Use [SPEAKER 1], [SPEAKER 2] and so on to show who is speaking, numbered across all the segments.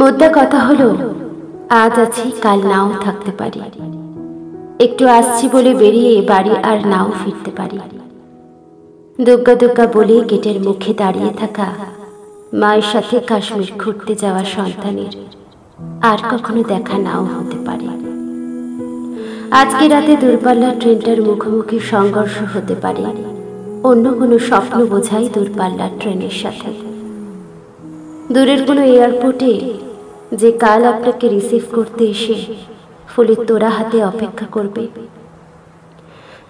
[SPEAKER 1] মোদ্দা কথা হলো, আজ আছি কাল নাও থাকতে পারি। একটু আসছি বলে বেরিয়ে বাড়ি আর নাও ফিরতে পারি। দুগ্গা দুগ্গা বলে গেটের মুখে দাঁড়িয়ে থাকা মায়ের সাথে কাশ্মীর ঘুরতে যাওয়া সন্তানের আর কখনো দেখা নাও হতে পারে। আজকে রাতে দূরপাল্লার ট্রেনটার মুখোমুখি সংঘর্ষ হতে পারে অন্য কোনো স্বপ্ন বোঝাই দূরপাল্লার ট্রেনের সাথে। দূরের কোনো এয়ারপোর্টে যে কাল আপনাকে রিসিভ করতে এসে ফুলের তোড়া হাতে অপেক্ষা করবে,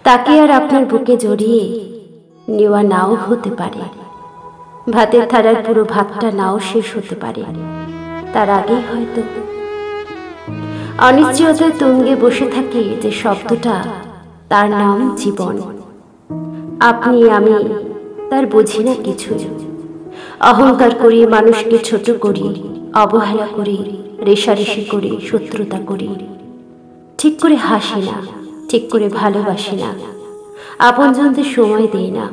[SPEAKER 1] তাকে আর আপনার বুকে জড়িয়ে নেওয়া নাও হতে পারে। ভাতের থালার পুরো ভাতটা নাও শেষ হতে পারে, তার আগেই হয়তো। অনিশ্চয়তায় তুঙ্গে বসে থাকে যে শব্দটা, তার নাম জীবন। আপনি আমি তার বুঝি না কিছু। অহংকার করি, মানুষকে ছোট করি, অবহেলা করি, রেষারেষি করি, শত্রুতা করি। ঠিক করে হাসি না, ঠিক করে ভালোবাসি না, আপনজনদের সময় দেই না,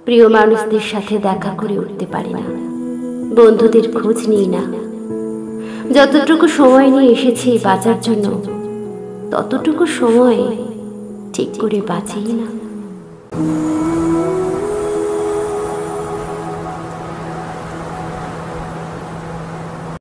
[SPEAKER 1] প্রিয় মানুষদের সাথে দেখা করে উঠতে পারি না, বন্ধুদের খোঁজ নিই না। যতটুকু সময় নিয়ে এসেছি বাঁচার জন্য, ততটুকু সময় ঠিক করে বাঁচি না।